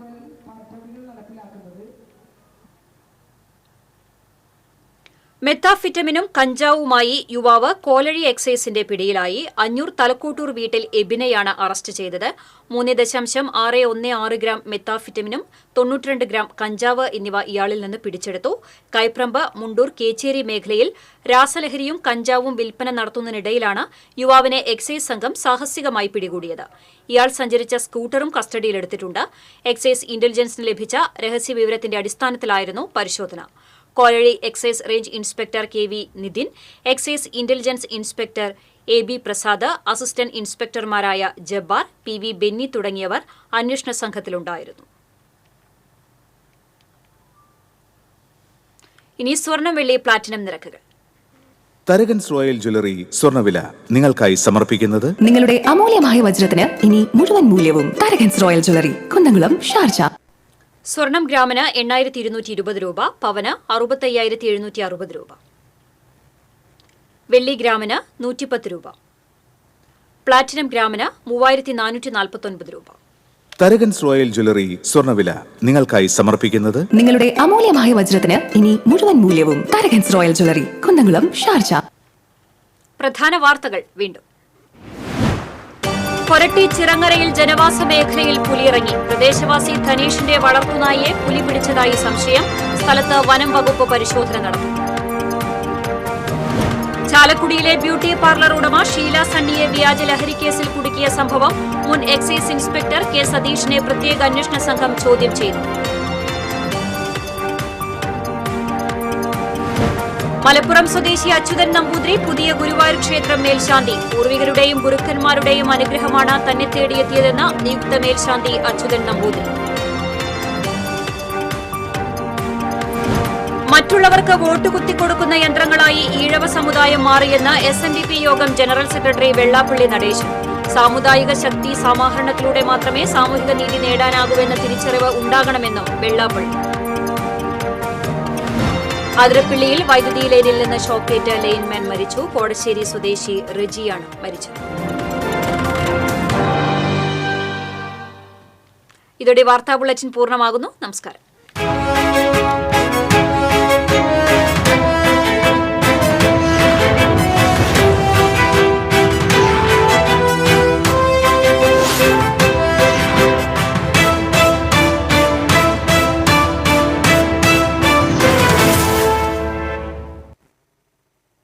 മെത്താഫിറ്റമിനും കഞ്ചാവുമായി യുവാവ് കോലഴി എക്സൈസിന്റെ പിടിയിലായി. അഞ്ഞൂർ തലക്കൂട്ടൂർ വീട്ടിൽ എബിനെയാണ് അറസ്റ്റ് ചെയ്തത്. 3.616 ഗ്രാം മെത്താഫിറ്റമിനും 92 ഗ്രാം കഞ്ചാവ് എന്നിവ ഇയാളിൽ നിന്ന് പിടിച്ചെടുത്തു. കൈപ്രമ്പ്, മുണ്ടൂർ, കേച്ചേരി മേഖലയിൽ രാസലഹരിയും കഞ്ചാവും വിൽപ്പന നടത്തുന്നതിനിടയിലാണ് യുവാവിനെ എക്സൈസ് സംഘം സാഹസികമായി പിടികൂടിയത്. ഇയാൾ സഞ്ചരിച്ച സ്കൂട്ടറും കസ്റ്റഡിയിലെടുത്തിട്ടുണ്ട്. എക്സൈസ് ഇന്റലിജൻസിന് ലഭിച്ച രഹസ്യവിവരത്തിന്റെ അടിസ്ഥാനത്തിലായിരുന്നു പരിശോധന. Kolazhy excise range inspector KV Nithin, excise intelligence inspector AB Prasad, assistant ഇൻസ്പെക്ടർമാരായ ജബ്ബാർ, PV ബെന്നി തുടങ്ങിയവർ അന്വേഷണ സംഘത്തിലുണ്ടായിരുന്നു. ഇനി സ്വർണം, വെള്ളി, പ്ലാറ്റിനം നിരക്കുകൾ. തരകൻസ് റോയൽ ജ്വല്ലറി സ്വർണ്ണവില നിങ്ങൾക്കായി സമർപ്പിക്കുന്നത് നിങ്ങളുടെ അമൂല്യമായ വജ്രത്തിന് ഇനി മുഴുവൻ മൂല്യവും Tharakans royal jewellery, Kunnamkulam, Sharjah. സ്വർണം ഗ്രാമിന് 8,220 രൂപ, പവന് 65,760 രൂപ. വെള്ളി ഗ്രാമിന് 110 രൂപ. പ്ലാറ്റിനം ഗ്രാമിന് 3,449 രൂപ. തരകൻസ് റോയൽ ജ്വല്ലറി സ്വർണ്ണവില നിങ്ങൾക്കായി സമർപ്പിക്കുന്നത് നിങ്ങളുടെ അമൂല്യമായ വജ്രത്തിന് ഇനി മുഴുവൻ മൂല്യവും Tharakans royal jewellery, Kunnamkulam, Sharjah. പ്രധാന വാർത്തകൾ വീണ്ടും. കൊരട്ടി ചിറങ്ങരയിൽ ജനവാസ മേഖലയിൽ പുലിയിറങ്ങി. പ്രദേശവാസി ധനേഷിന്റെ വളർത്തുനായെ പുലി പിടിച്ചതായി സംശയം. സ്ഥലത്ത് വനം വകുപ്പ് പരിശോധന നടത്തി. ചാലക്കുടിയിലെ ബ്യൂട്ടി പാർലർ ഉടമ ഷീല സണ്ണിയെ വ്യാജ ലഹരി കേസിൽ കുടുക്കിയ സംഭവം. മുൻ എക്സൈസ് ഇൻസ്പെക്ടർ കെ സതീഷിനെ പ്രത്യേക അന്വേഷണ സംഘം ചോദ്യം ചെയ്തു. മലപ്പുറം സ്വദേശി അച്യുതൻ നമ്പൂതിരി പുതിയ ഗുരുവായൂർ ക്ഷേത്രം മേൽശാന്തി. പൂർവികരുടെയും ഗുരുക്കന്മാരുടെയും അനുഗ്രഹമാണ് തന്നെ തേടിയെത്തിയതെന്ന് നിയുക്ത മേൽശാന്തി അച്യുതൻ നമ്പൂതിരി. മറ്റുള്ളവർക്ക് വോട്ട് കുത്തിക്കൊടുക്കുന്ന യന്ത്രങ്ങളായി ഈഴവ സമുദായം മാറിയെന്ന് SNDP യോഗം ജനറൽ സെക്രട്ടറി വെള്ളാപ്പള്ളി നടേശൻ. സാമുദായിക ശക്തി സമാഹരണത്തിലൂടെ മാത്രമേ സാമൂഹിക നീതി നേടാനാകൂവെന്ന തിരിച്ചറിവ് ഉണ്ടാകണമെന്നും വെള്ളാപ്പള്ളി. അതിരപ്പിള്ളിയിൽ വൈദ്യുതി ലൈനിൽ നിന്ന് ഷോക്കേറ്റ് ലൈൻമാൻ മരിച്ചു. കോടശ്ശേരി സ്വദേശി റെജിയാണ് മരിച്ചത്. ഇതോടെ വാർത്താ ബുള്ളറ്റിൻ പൂർണ്ണമാകുന്നു. നമസ്കാരം.